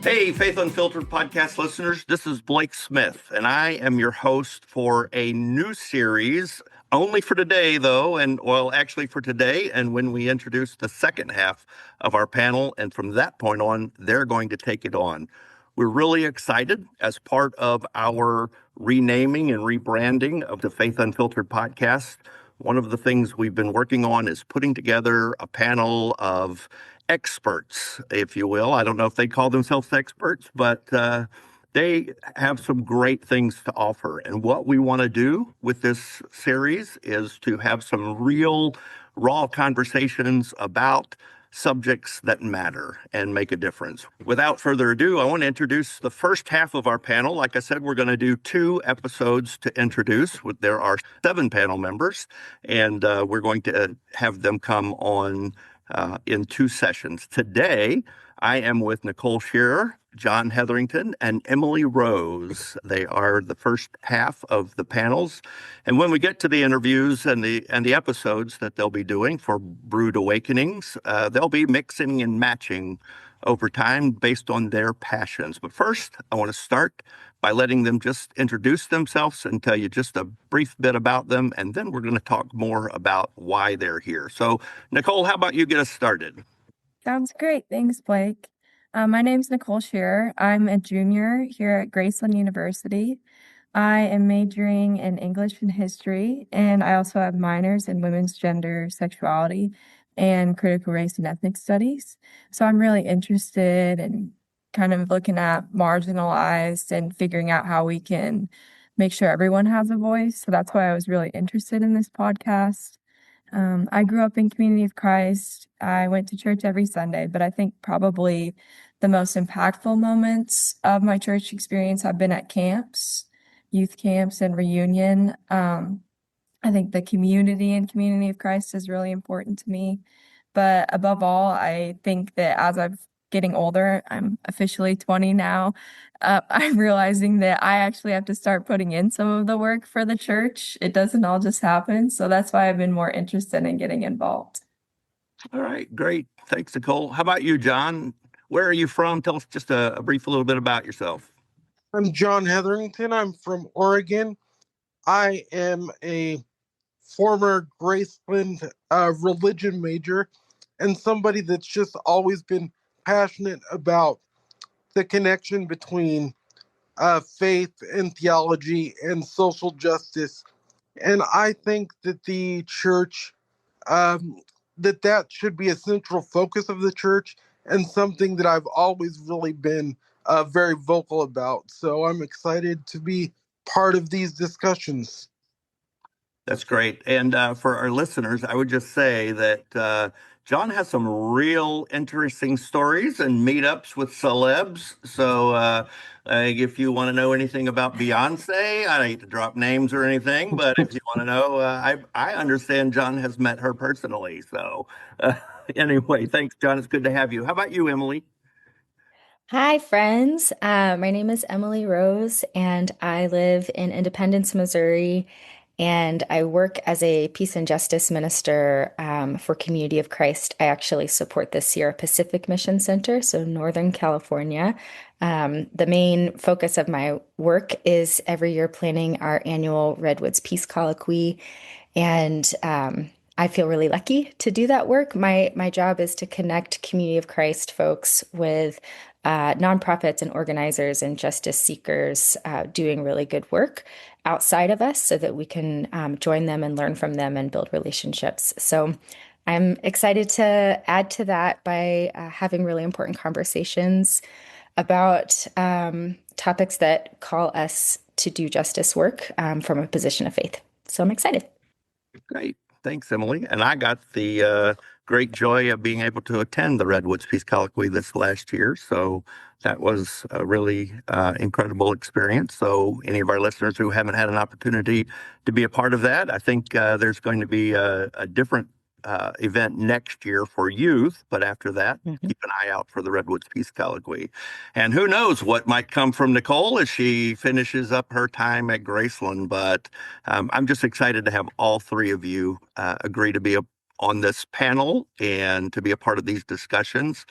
Hey, Faith Unfiltered podcast listeners, this is Blake Smith, and I am your host for a new series, only for today, though, actually for today, and when we introduce the second half of our panel, and from that point on, they're going to take it on. We're really excited as part of our renaming and rebranding of the Faith Unfiltered podcast. One of the things we've been working on is putting together a panel of experts, if you will. I don't know if they call themselves experts, but they have some great things to offer. And what we want to do with this series is to have some real, raw conversations about subjects that matter and make a difference. Without further ado, I want to introduce the first half of our panel. Like I said, we're going to do 2 episodes to introduce. There are 7 panel members, and we're going to have them come on in 2 sessions. Today, I am with Nicole Shearer, John Hetherington, and Emily Rose. They are the first half of the panels. And when we get to the interviews and the episodes that they'll be doing for Brewed Awakenings, they'll be mixing and matching over time based on their passions. But first, I want to start by letting them just introduce themselves and tell you just a brief bit about them, and then we're going to talk more about why they're here. So, Nicole, how about you get us started? Sounds great. Thanks, Blake. My name's Nicole Shearer. I'm a junior here at Graceland University. I am majoring in English and history, and I also have minors in women's gender, sexuality, and critical race and ethnic studies. So I'm really interested in kind of looking at marginalized and figuring out how we can make sure everyone has a voice. So that's why I was really interested in this podcast. I grew up in Community of Christ. I went to church every Sunday, but I think probably the most impactful moments of my church experience have been at camps, youth camps, and reunion. I think the community and Community of Christ is really important to me. But above all, I think that as I'm getting older, I'm officially 20 now, I'm realizing that I actually have to start putting in some of the work for the church. It doesn't all just happen. So that's why I've been more interested in getting involved. All right, great. Thanks, Nicole. How about you, John? Where are you from? Tell us just a little bit about yourself. I'm John Hetherington. I'm from Oregon. I am a former Graceland religion major and somebody that's just always been passionate about the connection between faith and theology and social justice. And I think that the church, that should be a central focus of the church and something that I've always really been very vocal about. So I'm excited to be part of these discussions. That's great. And for our listeners, I would just say that John has some real interesting stories and meetups with celebs. So if you want to know anything about Beyonce, I don't hate to drop names or anything, but if you want to know, I understand John has met her personally. So anyway, thanks, John. It's good to have you. How about you, Emily? Hi, friends. My name is Emily Rose, and I live in Independence, Missouri, and I work as a peace and justice minister for Community of Christ. I actually support the Sierra Pacific Mission Center, so Northern California. The main focus of my work is every year planning our annual Redwoods Peace Colloquy, and I feel really lucky to do that work. My job is to connect Community of Christ folks with nonprofits and organizers and justice seekers doing really good work outside of us so that we can join them and learn from them and build relationships. So I'm excited to add to that by having really important conversations about topics that call us to do justice work from a position of faith. So I'm excited. Great. Thanks, Emily. And I got the great joy of being able to attend the Redwoods Peace Colloquy this last year. So that was a really incredible experience. So any of our listeners who haven't had an opportunity to be a part of that, I think there's going to be a different event next year for youth, but after that, keep an eye out for the Redwoods Peace Colloquy. And who knows what might come from Nicole as she finishes up her time at Graceland, but I'm just excited to have all 3 of you agree to be a on this panel and to be a part of these discussions.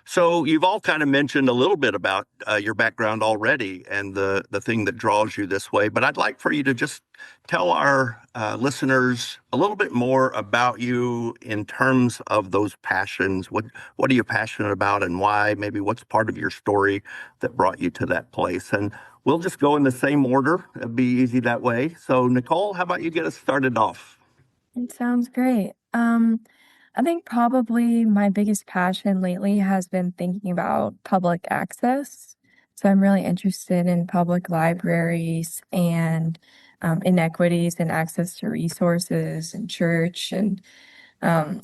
So you've all kind of mentioned a little bit about your background already and the thing that draws you this way, but I'd like for you to just tell our listeners a little bit more about you in terms of those passions. What are you passionate about and why? Maybe what's part of your story that brought you to that place? And we'll just go in the same order. It'd be easy that way. So Nicole, how about you get us started off? It sounds great. I think probably my biggest passion lately has been thinking about public access. So I'm really interested in public libraries and inequities and access to resources and church and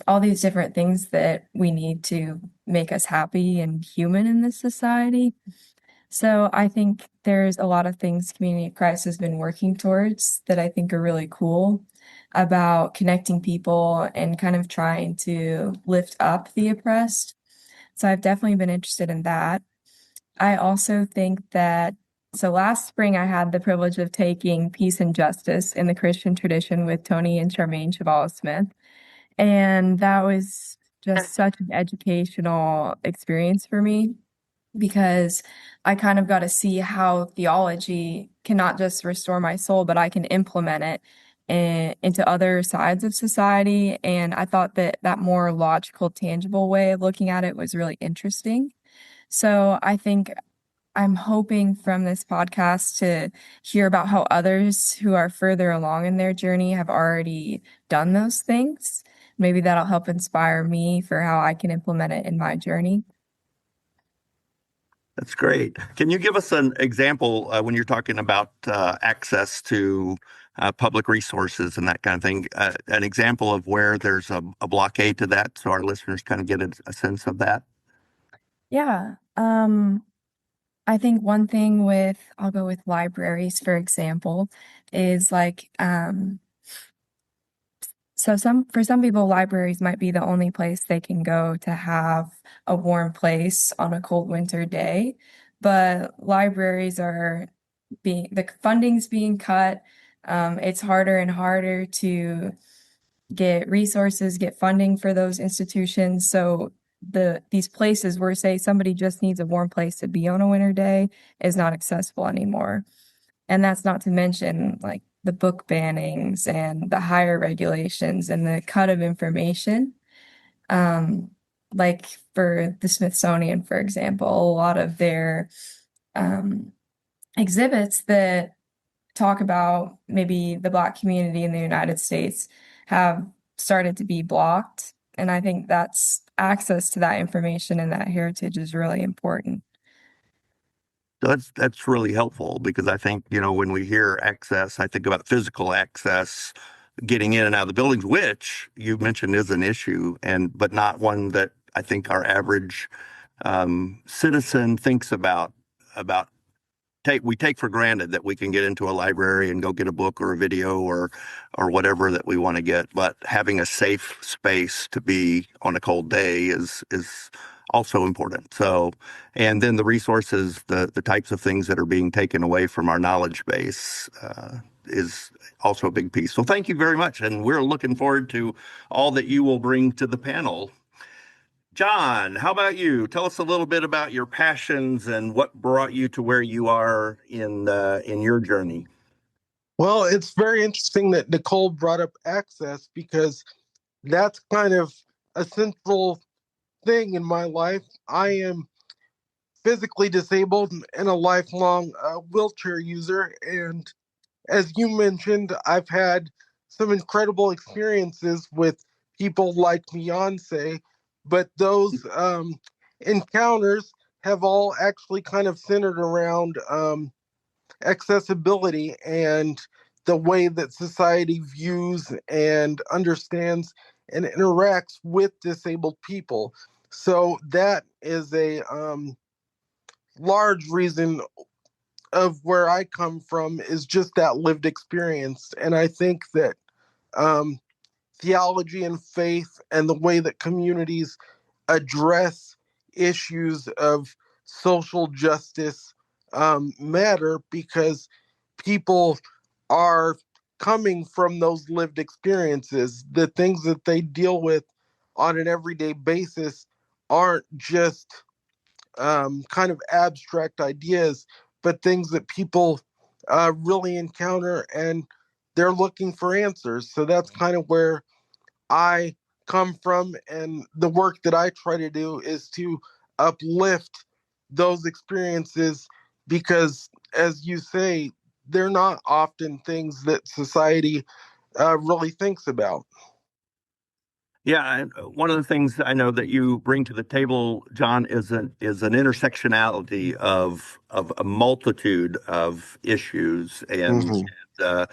all these different things that we need to make us happy and human in this society. So I think there's a lot of things Community of Christ has been working towards that I think are really cool about connecting people and kind of trying to lift up the oppressed. So I've definitely been interested in that. I also think that so last spring I had the privilege of taking Peace and Justice in the Christian Tradition with Tony and Charmaine Chavalah-Smith. And that was just such an educational experience for me because I kind of got to see how theology cannot just restore my soul, but I can implement it into other sides of society. And I thought that that more logical, tangible way of looking at it was really interesting. So I think I'm hoping from this podcast to hear about how others who are further along in their journey have already done those things. Maybe that'll help inspire me for how I can implement it in my journey. That's great. Can you give us an example when you're talking about access to public resources and that kind of thing, an example of where there's a blockade to that so our listeners kind of get a sense of that? Yeah. I think one thing I'll go with libraries, for example, is like, so for some people, libraries might be the only place they can go to have a warm place on a cold winter day. But libraries the funding's being cut. It's harder and harder to get resources, get funding for those institutions. So these places where say somebody just needs a warm place to be on a winter day is not accessible anymore. And that's not to mention like the book bannings and the higher regulations and the cut of information. Like for the Smithsonian, for example, a lot of their exhibits that talk about maybe the Black community in the United States have started to be blocked. And I think that's access to that information and that heritage is really important. So that's really helpful because I think, when we hear access, I think about physical access, getting in and out of the buildings, which you mentioned is an issue, but not one that I think our average citizen thinks about we take for granted that we can get into a library and go get a book or a video or whatever that we want to get. But having a safe space to be on a cold day is also important. So, and then the resources, the types of things that are being taken away from our knowledge base is also a big piece. So thank you very much. And we're looking forward to all that you will bring to the panel. John, how about you? Tell us a little bit about your passions and what brought you to where you are in your journey. Well, it's very interesting that Nicole brought up access because that's kind of a central thing in my life. I am physically disabled and a lifelong wheelchair user. And as you mentioned, I've had some incredible experiences with people like Beyonce, but those encounters have all actually kind of centered around accessibility and the way that society views and understands and interacts with disabled people. So that is a large reason of where I come from is just that lived experience. And I think that theology and faith and the way that communities address issues of social justice matter because people are coming from those lived experiences. The things that they deal with on an everyday basis aren't just kind of abstract ideas, but things that people really encounter, and they're looking for answers. So that's kind of where I come from. And the work that I try to do is to uplift those experiences because, as you say, they're not often things that society really thinks about. Yeah, and one of the things I know that you bring to the table, John, is an intersectionality of a multitude of issues, and Mhm. uh,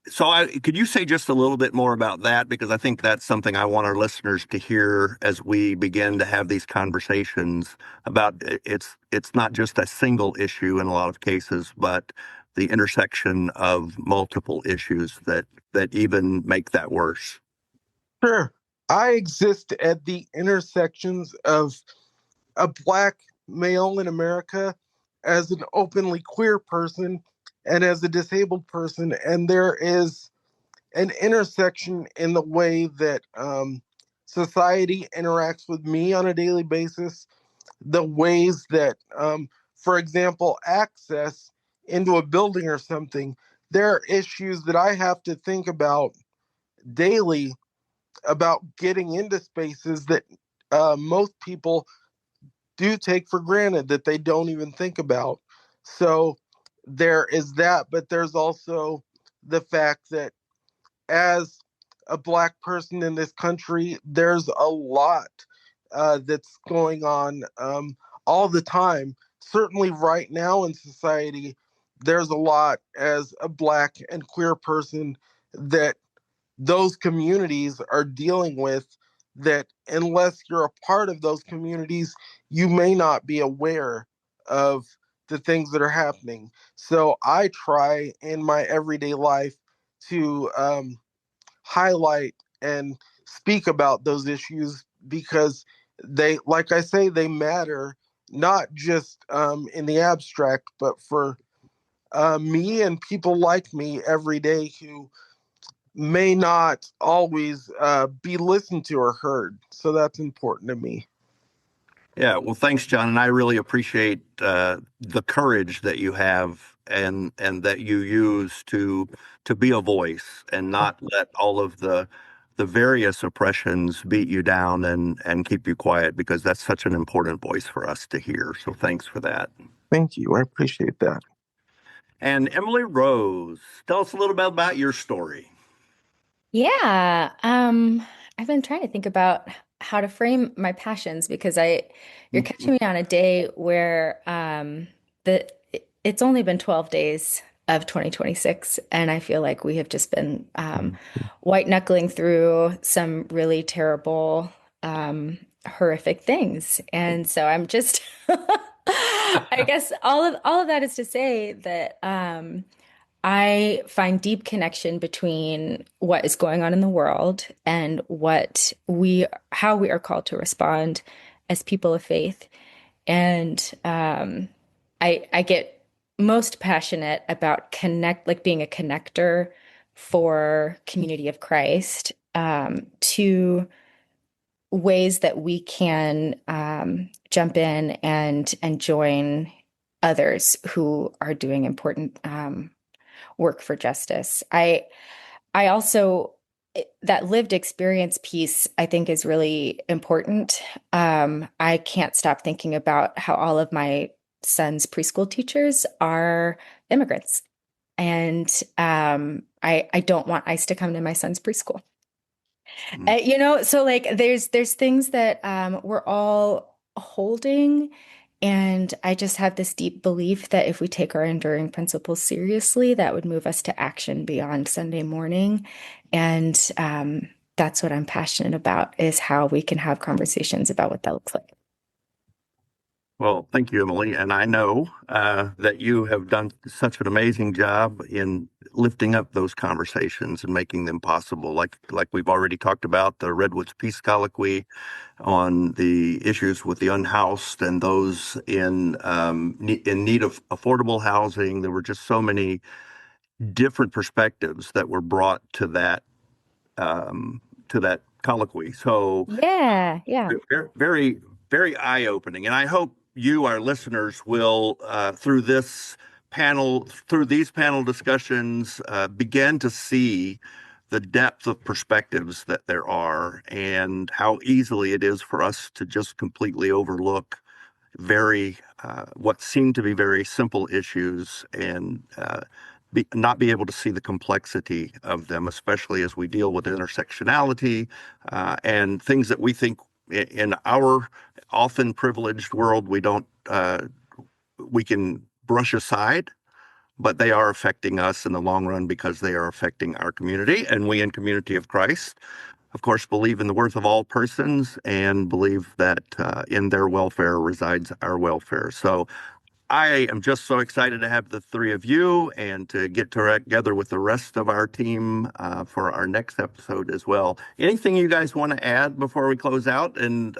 so could you say just a little bit more about that? Because I think that's something I want our listeners to hear as we begin to have these conversations about it's not just a single issue in a lot of cases, but the intersection of multiple issues that even make that worse. Sure. I exist at the intersections of a Black male in America, as an openly queer person, and as a disabled person. And there is an intersection in the way that society interacts with me on a daily basis, the ways that, for example, access into a building or something. There are issues that I have to think about daily about getting into spaces that most people do take for granted, that they don't even think about. So there is that, but there's also the fact that as a Black person in this country, there's a lot that's going on all the time. Certainly, right now in society, there's a lot as a Black and queer person that those communities are dealing with, that unless you're a part of those communities, you may not be aware of the things that are happening. So I try in my everyday life to highlight and speak about those issues because they, like I say, they matter not just in the abstract, but for me and people like me every day who may not always be listened to or heard. So that's important to me. Yeah, well, thanks, John, and I really appreciate the courage that you have and that you use to be a voice and not let all of the various oppressions beat you down and keep you quiet, because that's such an important voice for us to hear. So thanks for that. Thank you. I appreciate that. And Emily Rose, tell us a little bit about your story. Yeah, I've been trying to think about how to frame my passions because you're catching me on a day where it's only been 12 days of 2026, and I feel like we have just been white knuckling through some really terrible, horrific things, and so I'm just, I guess all of that is to say that I find deep connection between what is going on in the world and how we are called to respond as people of faith. And I get most passionate about like being a connector for community of Christ, to ways that we can jump in and join others who are doing important work for justice. I also that lived experience piece I think is really important. I can't stop thinking about how all of my son's preschool teachers are immigrants, and I don't want ICE to come to my son's preschool. So like there's things that we're all holding, and I just have this deep belief that if we take our enduring principles seriously, that would move us to action beyond Sunday morning. And that's what I'm passionate about, is how we can have conversations about what that looks like. Well, thank you, Emily. And I know that you have done such an amazing job in lifting up those conversations and making them possible. Like we've already talked about the Redwoods Peace Colloquy on the issues with the unhoused and those in need of affordable housing. There were just so many different perspectives that were brought to that colloquy. So Yeah, yeah. very, very eye-opening. And I hope you, our listeners, will through these panel discussions, begin to see the depth of perspectives that there are and how easily it is for us to just completely overlook what seem to be very simple issues and not be able to see the complexity of them, especially as we deal with intersectionality and things that we think in our often privileged world we can brush aside, but they are affecting us in the long run because they are affecting our community. And we in Community of Christ, of course, believe in the worth of all persons and believe that in their welfare resides our welfare. So I am just so excited to have the three of you and to get together with the rest of our team for our next episode as well. Anything you guys want to add before we close out? And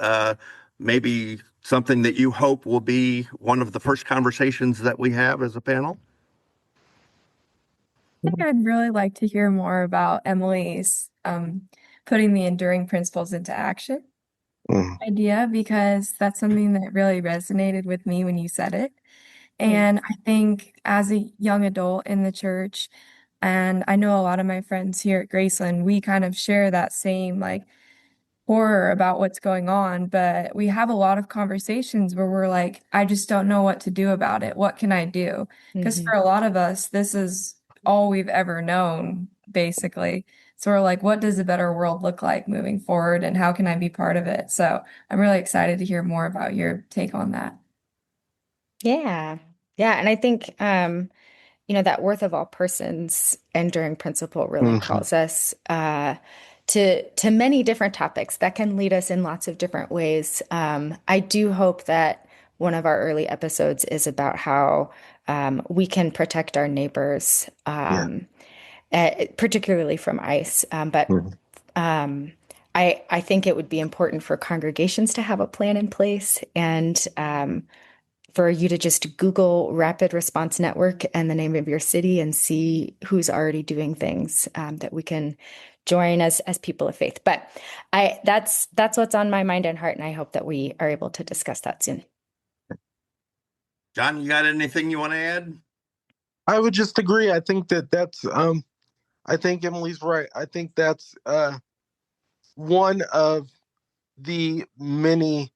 maybe something that you hope will be one of the first conversations that we have as a panel? I think I'd really like to hear more about Emily's putting the enduring principles into action idea, because that's something that really resonated with me when you said it. And I think as a young adult in the church, and I know a lot of my friends here at Graceland, we kind of share that same like horror about what's going on, but we have a lot of conversations where we're like, I just don't know what to do about it. What can I do? Because for a lot of us, this is all we've ever known, basically. So we're like, what does a better world look like moving forward, and how can I be part of it? So I'm really excited to hear more about your take on that. Yeah. Yeah. And I think, that worth of all persons enduring principle really calls us to many different topics that can lead us in lots of different ways. I do hope that one of our early episodes is about how we can protect our neighbors, particularly from ICE. But I think it would be important for congregations to have a plan in place, and for you to just Google Rapid Response Network and the name of your city and see who's already doing things that we can join as people of faith. But that's what's on my mind and heart, and I hope that we are able to discuss that soon. John, you got anything you want to add? I would just agree. I think that's I think Emily's right. I think that's one of the many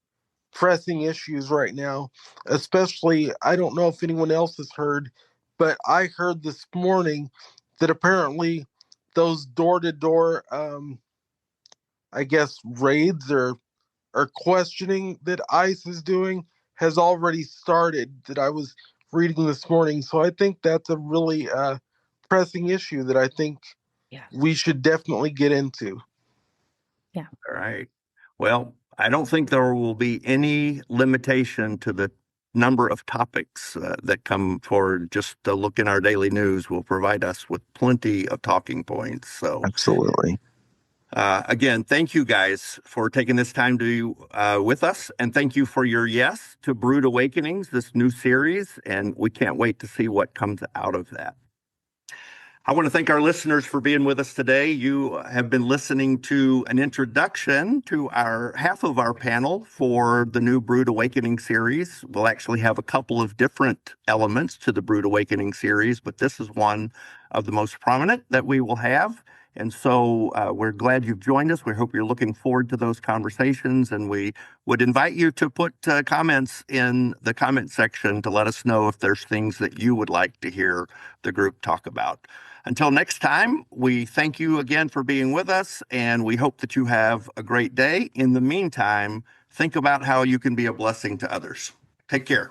pressing issues right now, especially, I don't know if anyone else has heard, but I heard this morning that apparently those door-to-door I guess raids or questioning that ICE is doing has already started, that I was reading this morning. So I think that's a really pressing issue that I think we should definitely get into. Yeah. All right. Well, I don't think there will be any limitation to the number of topics that come forward. Just a look in our daily news will provide us with plenty of talking points. So Absolutely. again, thank you guys for taking this time to with us, and thank you for your yes to Brewed Awakenings, this new series, and we can't wait to see what comes out of that. I want to thank our listeners for being with us today. You have been listening to an introduction to half of our panel for the new Brewed Awakening series. We'll actually have a couple of different elements to the Brewed Awakening series, but this is one of the most prominent that we will have. And so we're glad you've joined us. We hope you're looking forward to those conversations, and we would invite you to put comments in the comment section to let us know if there's things that you would like to hear the group talk about. Until next time, we thank you again for being with us, and we hope that you have a great day. In the meantime, think about how you can be a blessing to others. Take care.